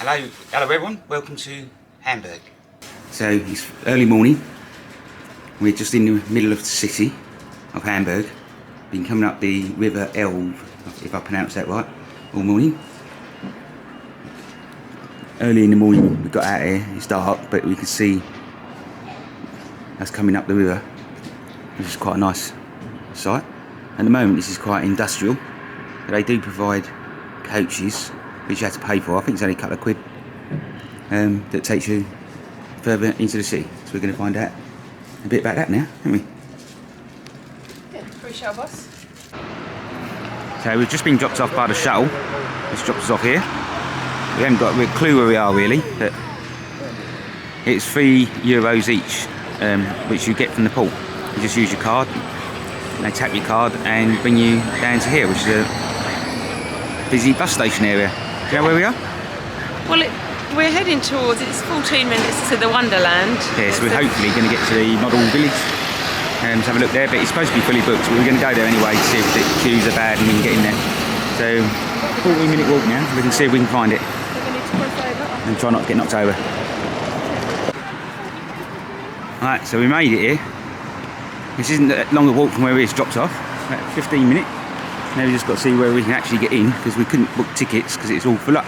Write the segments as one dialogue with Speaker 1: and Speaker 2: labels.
Speaker 1: Hello everyone, welcome to Hamburg. So it's early morning, we're just in the middle of the city of Hamburg. Been coming up the river Elbe, if I pronounce that right, all morning. Early in the morning we got out here, it's dark, but we can see us coming up the river, which is quite a nice sight. At the moment this is quite industrial, but they do provide coaches which you have to pay for. I think it's only a couple of quid, that takes you further into the city. So we're going to find out a bit about that now, aren't we?
Speaker 2: Yeah, free shuttle bus.
Speaker 1: So we've just been dropped off by the shuttle. It's dropped us off here. We haven't got a real clue where we are really, but it's €3 each, which you get from the port. You just use your card, and they tap your card and bring you down to here, which is a busy bus station area. Do you know where we are?
Speaker 2: Well, we're heading towards, it's 14 minutes to the Wonderland.
Speaker 1: Yeah, so we're hopefully going to get to the model village and have a look there, but it's supposed to be fully booked, but we're going to go there anyway to see if the queues are bad and we can get in there. So, 14-minute walk now, so we can see if we can find it. And try not to get knocked over. Alright, so we made it here. This isn't that long a walk from where it's dropped off, about 15 minutes. Now we just got to see where we can actually get in, because we couldn't book tickets because it's all full up.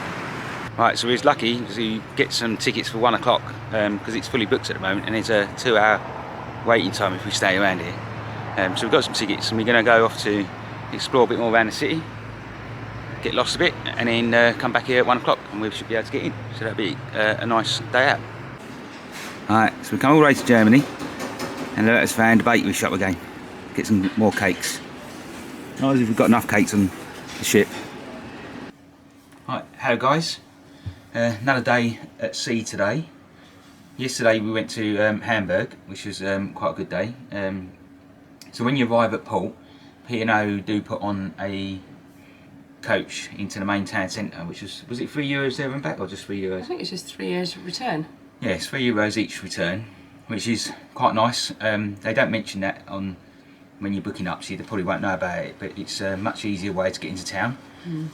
Speaker 1: Right, so we was lucky to get some tickets for 1 o'clock because it's fully booked at the moment, and there's a 2-hour waiting time if we stay around here. So we've got some tickets and we're going to go off to explore a bit more around the city, get lost a bit, and then come back here at 1 o'clock and we should be able to get in. So that'll be a nice day out. Alright, so we come all the way to Germany and let us found a bakery shop again. Get some more cakes. Not as if we've got enough cakes on the ship. Right, hello guys. Another day at sea today. Yesterday we went to Hamburg, which was quite a good day. So when you arrive at port, P&O do put on a coach into the main town centre, which was it €3 there and back, or just €3?
Speaker 2: I think it's just €3 return.
Speaker 1: Yeah, it's €3 each return, which is quite nice. They don't mention that on when you're booking up, so you probably won't know about it, but it's a much easier way to get into town.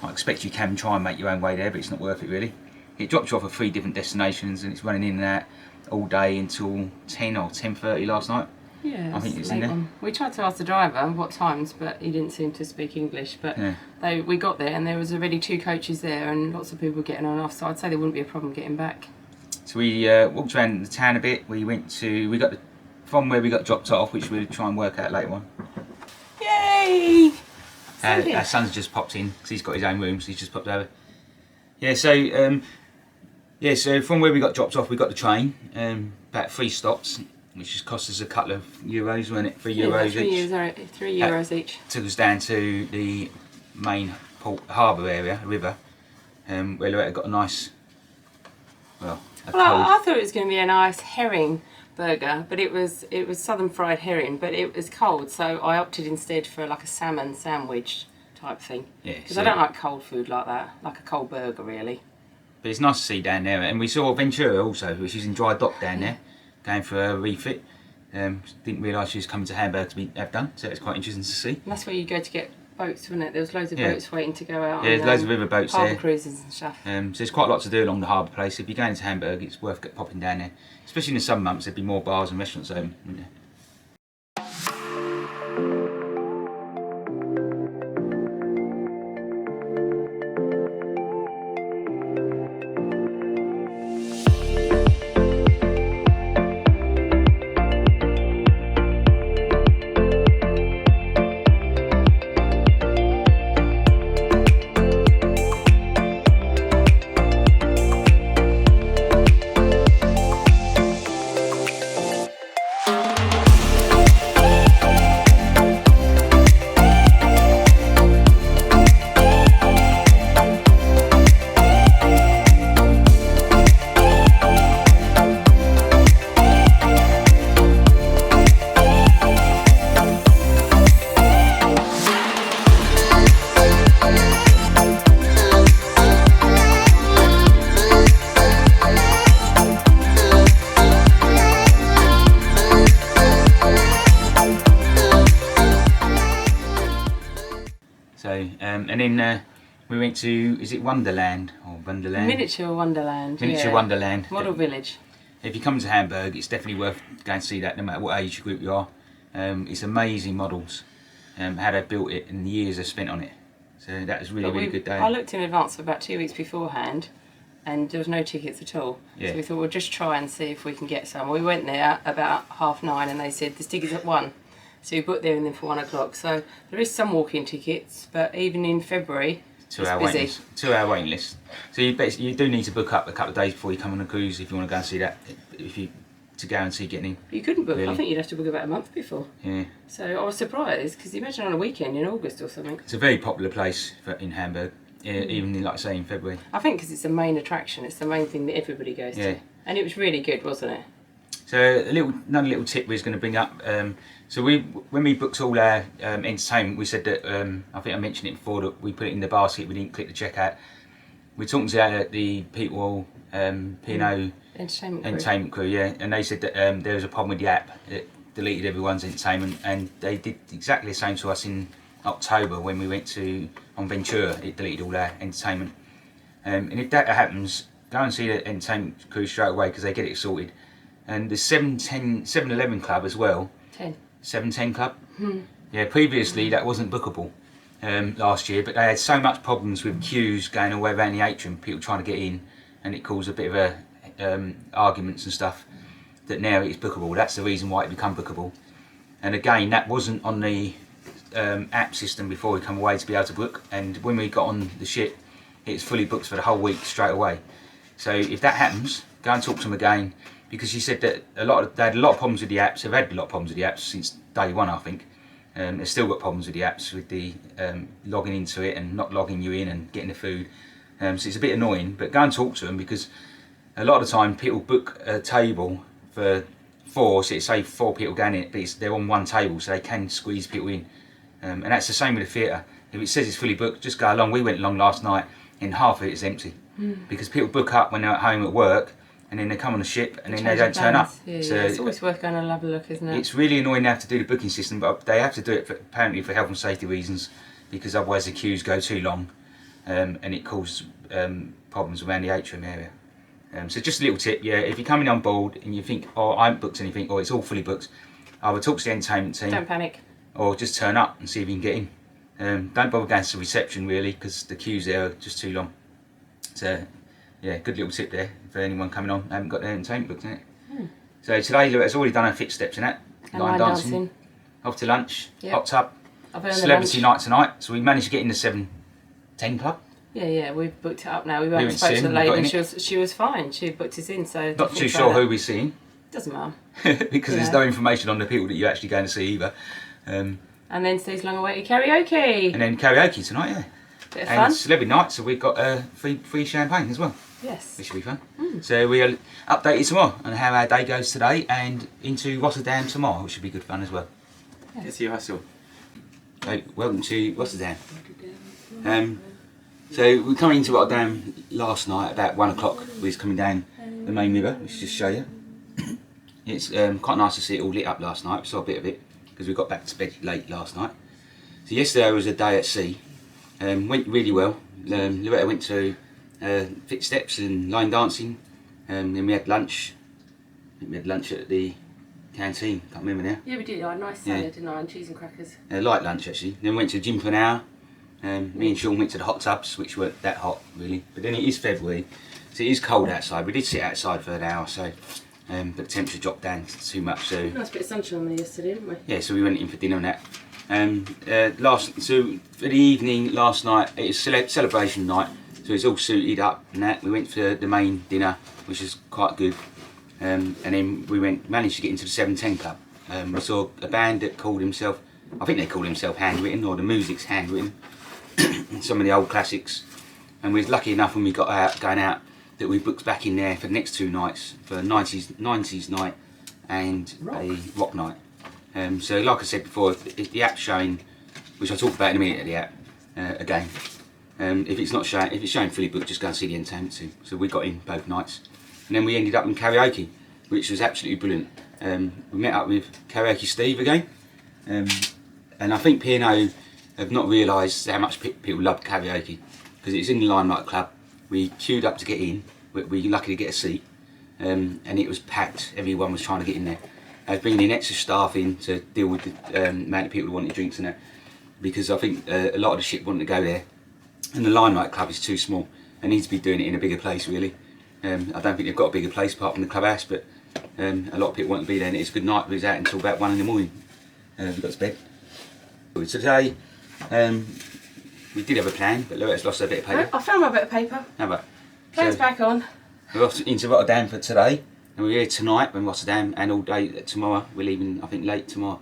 Speaker 1: I expect you can try and make your own way there, but it's not worth it really. It drops you off at 3 different destinations and it's running in and out all day until 10 or 10:30 last night.
Speaker 2: Yeah,
Speaker 1: I think it's in there.
Speaker 2: one. We tried to ask the driver what times, but he didn't seem to speak English. But
Speaker 1: yeah.
Speaker 2: we got there and there was already 2 coaches there and lots of people getting on and off, so I'd say there wouldn't be a problem getting back.
Speaker 1: So we walked around the town a bit. From where we got dropped off, which we'll try and work out later on.
Speaker 2: Yay!
Speaker 1: Our son's just popped in because he's got his own room, so he's just popped over. Yeah, so so from where we got dropped off, we got the train, about 3 stops, which just cost us a couple of euros, wasn't it? €3 each.
Speaker 2: €3 each.
Speaker 1: Took us down to the main port harbour area, river, where Loretta got a nice,
Speaker 2: Well, I thought it was going to be a nice herring burger, but it was southern fried herring, but it was cold, so I opted instead for like a salmon sandwich type thing. Yeah. Because I don't like cold food like that, like a cold burger really.
Speaker 1: But it's nice to see down there, and we saw Ventura also, which is in dry dock down there, going for a refit. Didn't realise she was coming to Hamburg to have done, so it's quite interesting to see.
Speaker 2: And that's where you go to get boats, wasn't it? There was loads of boats waiting to go out.
Speaker 1: Yeah, there's loads of river boats there.
Speaker 2: Harbour cruises and stuff.
Speaker 1: So there's quite a lot to do along the harbour place. If you're going to Hamburg, it's worth popping down there. Especially in the summer months, there'd be more bars and restaurants open, wouldn't there? and then We went to, is it Wonderland or Wonderland?
Speaker 2: Miniature Wonderland.
Speaker 1: Miniature Wonderland.
Speaker 2: Model Village.
Speaker 1: If you come to Hamburg, it's definitely worth going to see that, no matter what age group you are. It's amazing models, how they've built it and the years they've spent on it. So that was really good day.
Speaker 2: I looked in advance for about 2 weeks beforehand, and there was no tickets at all.
Speaker 1: Yeah.
Speaker 2: So we thought we'll just try and see if we can get some. We went there about 9:30, and they said there's tickets at 1. So we booked there and then for 1 o'clock. So there is some walk-in tickets, but even in February, it's busy.
Speaker 1: 2 hour waiting list. So you do need to book up a couple of days before you come on a cruise if you want to go and see that. To guarantee getting in.
Speaker 2: You couldn't book.
Speaker 1: Really?
Speaker 2: I think you'd have to book about a month before.
Speaker 1: Yeah.
Speaker 2: So I was surprised because imagine on a weekend in August or something.
Speaker 1: It's a very popular place in Hamburg, even in, like I say, in February.
Speaker 2: I think because it's the main attraction. It's the main thing that everybody goes to. And it was really good, wasn't it?
Speaker 1: So another little tip we was going to bring up. So when we booked all our entertainment, we said that I think I mentioned it before that we put it in the basket. We didn't click the checkout. We're talking to the people, P&O Entertainment crew, yeah, and they said that there was a problem with the app. It deleted everyone's entertainment, and they did exactly the same to us in October when we went on Ventura. It deleted all our entertainment. And if that happens, go and see the entertainment crew straight away because they get it sorted. And the 7-Eleven Club as well. 710 Club. Yeah, previously that wasn't bookable last year, but they had so much problems with queues going all the way around the atrium, people trying to get in, and it caused a bit of a arguments and stuff, that now it's bookable. That's the reason why it became bookable. And again, that wasn't on the app system before we come away to be able to book, and when we got on the ship it's fully booked for the whole week straight away. So if that happens, go and talk to them again, because she said that they had a lot of problems with the apps. They've had a lot of problems with the apps since day one, I think. They've still got problems with the apps, with the logging into it and not logging you in and getting the food. So it's a bit annoying, but go and talk to them, because a lot of the time people book a table for 4, so it's say 4 people going in it, but they're on one table, so they can squeeze people in. And that's the same with the theatre. If it says it's fully booked, just go along. We went along last night and half of it is empty, because people book up when they're at home at work, and then they come on the ship and then they don't turn up.
Speaker 2: Yeah,
Speaker 1: so
Speaker 2: it's always worth going and have a look, isn't it?
Speaker 1: It's really annoying they have to do the booking system, but they have to do it apparently for health and safety reasons, because otherwise the queues go too long, and it causes problems around the atrium area. So just a little tip, yeah, if you're coming on board and you think, oh, I haven't booked anything, or it's all fully booked, I would talk to the entertainment team.
Speaker 2: Don't panic.
Speaker 1: Or just turn up and see if you can get in. Don't bother going to the reception really, because the queues there are just too long. So yeah, good little tip there for anyone coming on, haven't got their entertainment booked in it. So today Louette's already done her fit steps in that.
Speaker 2: And line dancing.
Speaker 1: Off to lunch,
Speaker 2: Yep.
Speaker 1: hot tub,
Speaker 2: I've earned the
Speaker 1: celebrity
Speaker 2: lunch.
Speaker 1: night tonight. So we managed to get in the 710 Club.
Speaker 2: Yeah, we've booked it up now. We
Speaker 1: went
Speaker 2: went spoke to the
Speaker 1: soon,
Speaker 2: lady
Speaker 1: got in
Speaker 2: and she was fine. She booked us in, so
Speaker 1: Not too sure who we're seeing,
Speaker 2: doesn't matter.
Speaker 1: because there's no information on the people that you're actually going to see either.
Speaker 2: And then Steve's long awaited karaoke.
Speaker 1: And then karaoke tonight, yeah.
Speaker 2: Bit of
Speaker 1: And
Speaker 2: fun.
Speaker 1: celebrity night, so we've got free champagne as well.
Speaker 2: Yes.
Speaker 1: Which should be fun. So we'll update you tomorrow on how our day goes today, and into Rotterdam tomorrow, which should be good fun as well.
Speaker 3: Yes, you hustle.
Speaker 1: So, welcome to Rotterdam. So we come into Rotterdam last night about 1 o'clock. We was coming down the main river, which just show you. It's quite nice to see it all lit up last night. We saw a bit of it because we got back to bed late last night. So yesterday was a day at sea. Went really well. Louette went to fit steps and line dancing. Then we had lunch. I think we had lunch at the canteen. Can't remember now.
Speaker 2: Yeah, we did. I had a nice salad, didn't I? And cheese and crackers.
Speaker 1: Light lunch actually. Then we went to the gym for an hour. Me and Sean went to the hot tubs, which weren't that hot really. But then it is February, so it is cold outside. We did sit outside for an hour, so but the temperature dropped down too much. So
Speaker 2: Nice bit of sunshine there yesterday, didn't we?
Speaker 1: yeah, so we went in for dinner and that. So for the evening last night, it was celebration night, so it was all suited up and that. We went for the main dinner, which was quite good, and then we managed to get into the 710 Club. We saw a band that called himself, I think they called himself Handwritten, or the music's handwritten, some of the old classics, and we was lucky enough when we got going out that we booked back in there for the next 2 nights, for a 90s night and a rock night. So like I said before, if the app's showing, which I'll talk about in a minute at the app again, if it's showing fully booked, just go and see the entertainment team. So we got in both nights, and then we ended up in karaoke, which was absolutely brilliant. We met up with Karaoke Steve again, and I think P&O have not realised how much people love karaoke, because it's in the Limelight Club. We queued up to get in. We lucky to get a seat, and it was packed. Everyone was trying to get in there. I was bringing in extra staff in to deal with the amount of people who wanted drinks and that, because I think a lot of the ship wanted to go there, and the Limelight Club is too small. They need to be doing it in a bigger place, really. I don't think they've got a bigger place apart from the clubhouse, but a lot of people want to be there, and it's a good night. We was out until about 1 in the morning. We got to bed. Today, we did have a plan, but Loretta's lost her bit of paper.
Speaker 2: I found my bit of paper.
Speaker 1: How about?
Speaker 2: Plan's back on.
Speaker 1: We're off into Rotterdam for today, and we're here tonight in Rotterdam, and all day tomorrow. We're leaving, I think, late tomorrow.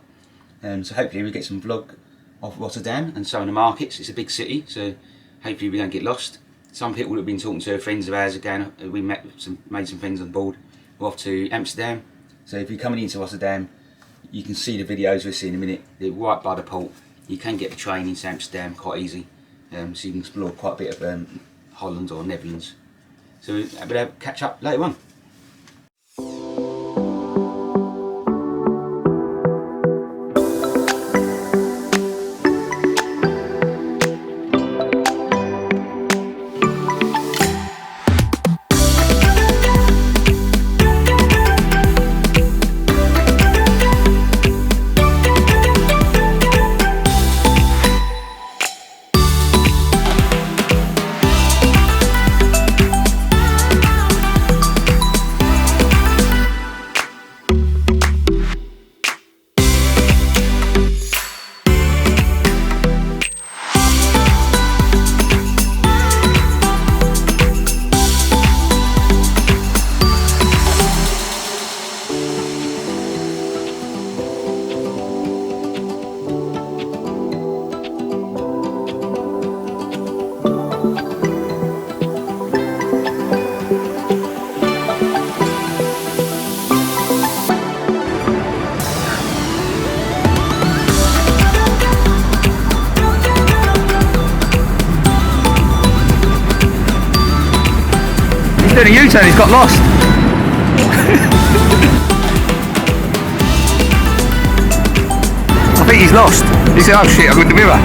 Speaker 1: So hopefully we get some vlog of Rotterdam and some of the markets. It's a big city, so hopefully we don't get lost. Some people that have been talking to, friends of ours again, we made some friends on board. We're off to Amsterdam, so if you're coming into Rotterdam, you can see the videos we'll see in a minute. They're right by the port. You can get the train into Amsterdam quite easy, so you can explore quite a bit of Holland or Netherlands. So we'll catch up later on. Doing a U-turn, he's got lost. I think he's lost. He said, oh shit, I'm in the mirror.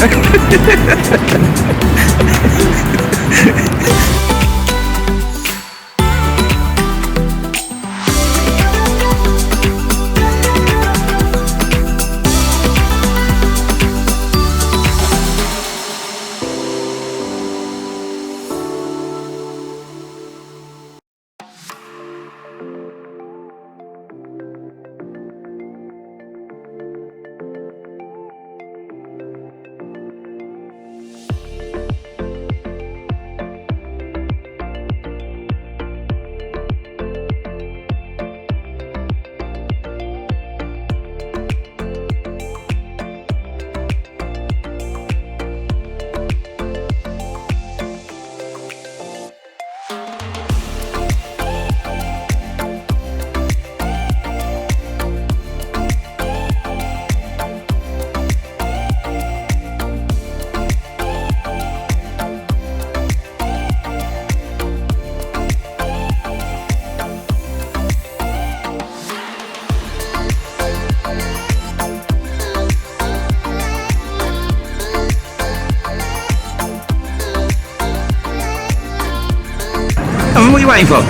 Speaker 1: What are you waiting for?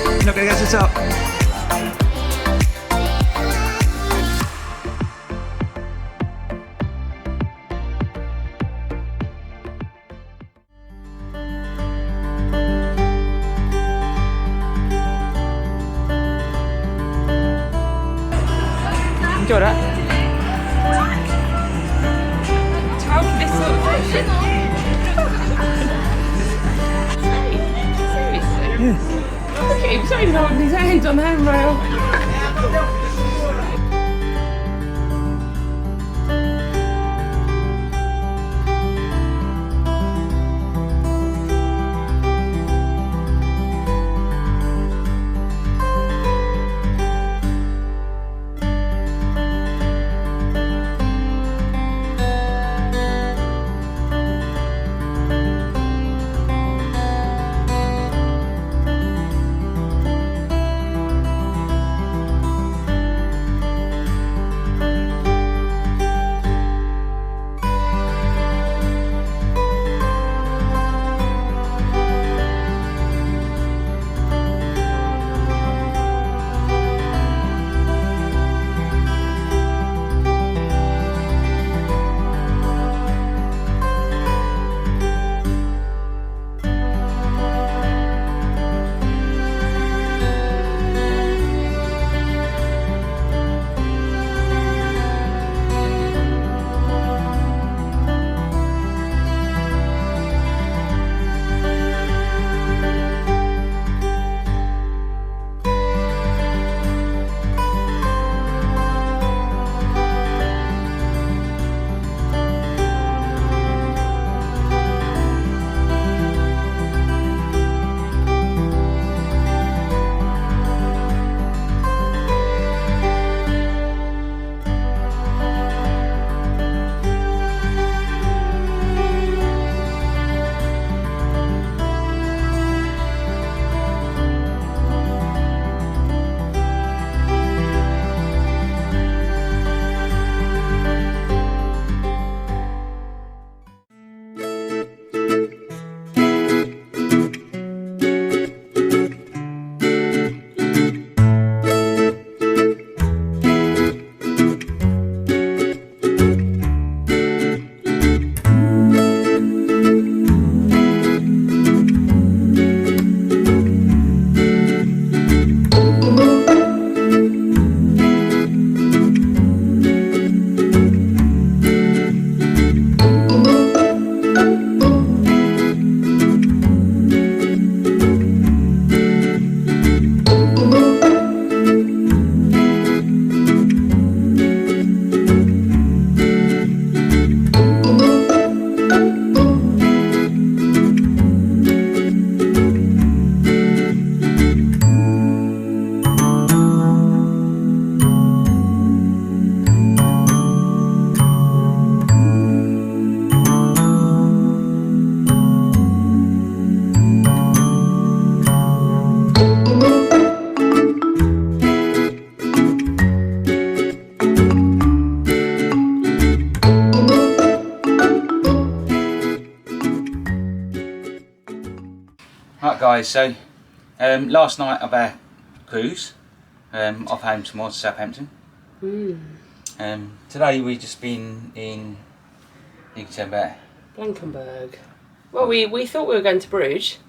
Speaker 1: You're not going to get to the top. Enjoy that.
Speaker 2: This sort of thing.
Speaker 1: Yeah.
Speaker 2: Look at him, he's not even holding his hand on the handrail.
Speaker 1: Right guys, so last night of our cruise off home towards Southampton. Today we've just been in, you can tell about
Speaker 2: Blankenberg. Well, we thought we were going to Bruges,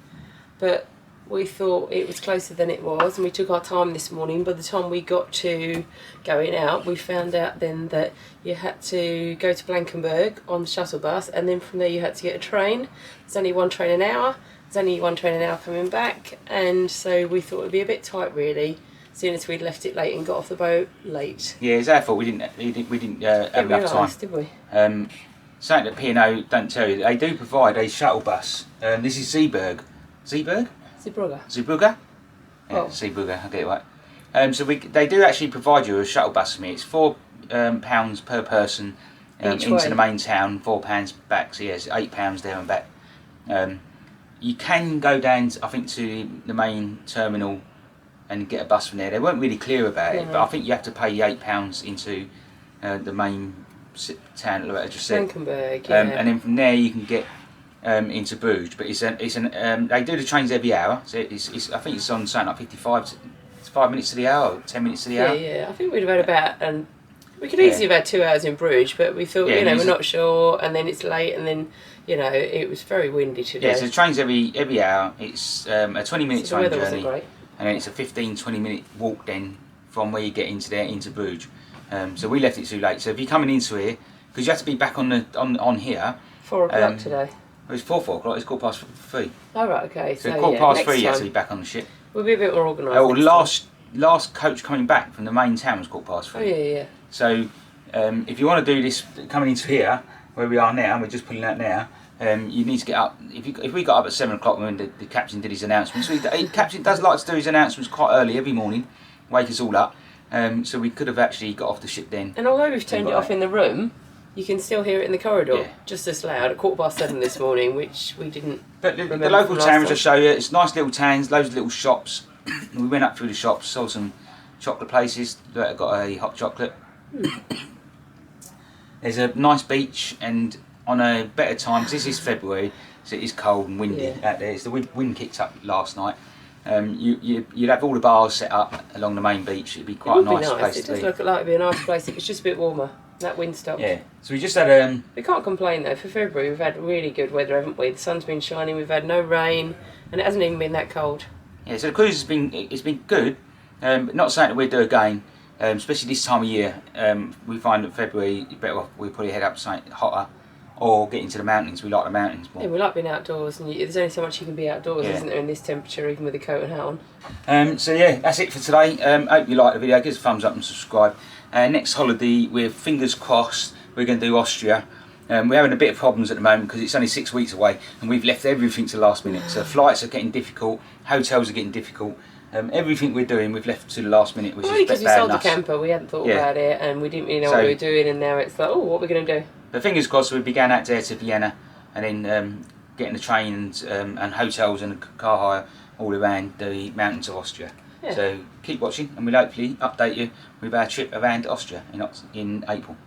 Speaker 2: but we thought it was closer than it was, and we took our time this morning. By the time we got to going out, we found out then that you had to go to Blankenberg on the shuttle bus, and then from there you had to get a train. There's only one train an hour. There's only one train an hour coming back, and so we thought it'd be a bit tight really, seeing as we'd left it late and got off the boat late.
Speaker 1: Yeah, it's our fault. We didn't have enough time.
Speaker 2: Did we?
Speaker 1: Something that P&O don't tell you, they do provide a shuttle bus. This is Zeebrugge. Zeebrugge?
Speaker 2: Zeebrugge.
Speaker 1: Zeebrugge? Yeah,
Speaker 2: Oh.
Speaker 1: Zeebrugge, I get it right. So they do actually provide you a shuttle bus for me. It's £4 per person into
Speaker 2: way.
Speaker 1: the main town, £4 back. So yes, £8 there and back. You can go down, I think, to the main terminal and get a bus from there. They weren't really clear about it, but I think you have to pay £8 into the main town, like I just said.
Speaker 2: Blankenberg, yeah.
Speaker 1: And then from there you can get into Bruges. But they do the trains every hour. So I think it's on something like 5 minutes to the hour, or 10 minutes to the hour.
Speaker 2: Yeah. I think we'd have had about, and we could easily have had 2 hours in Bruges, but we thought, we're not sure, and then it's late, and then, it was very windy today.
Speaker 1: Yeah, so the train's every hour. It's a 20-minute
Speaker 2: So the
Speaker 1: train
Speaker 2: weather wasn't
Speaker 1: journey,
Speaker 2: great.
Speaker 1: and then it's a 15-20 minute walk then from where you get into Bruges. So we left it too late. So if you're coming into here, because you have to be back on here.
Speaker 2: 4 o'clock today.
Speaker 1: It was 4 o'clock. It's 3:15.
Speaker 2: Oh right, okay.
Speaker 1: So,
Speaker 2: So
Speaker 1: 3:15
Speaker 2: next
Speaker 1: you have to
Speaker 2: time
Speaker 1: be back on the ship.
Speaker 2: we'll be a bit more organised.
Speaker 1: Oh,
Speaker 2: next
Speaker 1: last coach coming back from the main town was 3:15.
Speaker 2: time. Oh yeah.
Speaker 1: So if you want to do this coming into here, where we are now, we're just pulling out now. You need to get up. If we got up at 7 o'clock when the captain did his announcements, the captain does like to do his announcements quite early every morning, wake us all up. So we could have actually got off the ship then.
Speaker 2: And although we've turned it off in the room, you can still hear it in the corridor,
Speaker 1: Yeah.
Speaker 2: just as loud at 7:15 this morning, which we didn't.
Speaker 1: But the
Speaker 2: remember
Speaker 1: local
Speaker 2: from last
Speaker 1: towns I
Speaker 2: time.
Speaker 1: show you, it's nice little towns, loads of little shops. We went up through the shops, saw some chocolate places that got a hot chocolate. There's a nice beach, and on a better time, because this is February, so it is cold and windy out there. It's the wind kicked up last night. You'd have all the bars set up along the main beach. It'd be quite a nice place
Speaker 2: It
Speaker 1: to
Speaker 2: does
Speaker 1: be.
Speaker 2: look like it'd be a nice place if it's just a bit warmer. That wind stopped.
Speaker 1: Yeah. So we just had
Speaker 2: We can't complain though. For February, we've had really good weather, haven't we? The sun's been shining. We've had no rain, and it hasn't even been that cold.
Speaker 1: yeah. So the cruise has been good, but not something that we'd do again. Especially this time of year, we find that February better off we probably head up something hotter, or get into the mountains. We like the mountains more.
Speaker 2: Yeah, we like being outdoors, and there's only so much you can be outdoors,
Speaker 1: Yeah.
Speaker 2: isn't there, in this temperature, even with a coat and hat on.
Speaker 1: So yeah, that's it for today. Hope you like the video. Give us a thumbs up and subscribe. Next holiday, we're fingers crossed we're going to do Austria. We're having a bit of problems at the moment because it's only 6 weeks away, and we've left everything to the last minute. So flights are getting difficult, hotels are getting difficult. Everything we're doing, we've left to the last minute, which
Speaker 2: Well,
Speaker 1: is
Speaker 2: because we
Speaker 1: bad
Speaker 2: sold the
Speaker 1: nuts.
Speaker 2: camper, we hadn't thought
Speaker 1: Yeah.
Speaker 2: about it, and we didn't really know
Speaker 1: So-
Speaker 2: what we were doing, and now it's like, oh, what are we going to do?
Speaker 1: But fingers crossed, we'll be going out there to Vienna, and then getting the train and hotels and car hire all around the mountains of Austria.
Speaker 2: Yeah.
Speaker 1: So keep watching, and we'll hopefully update you with our trip around Austria in April.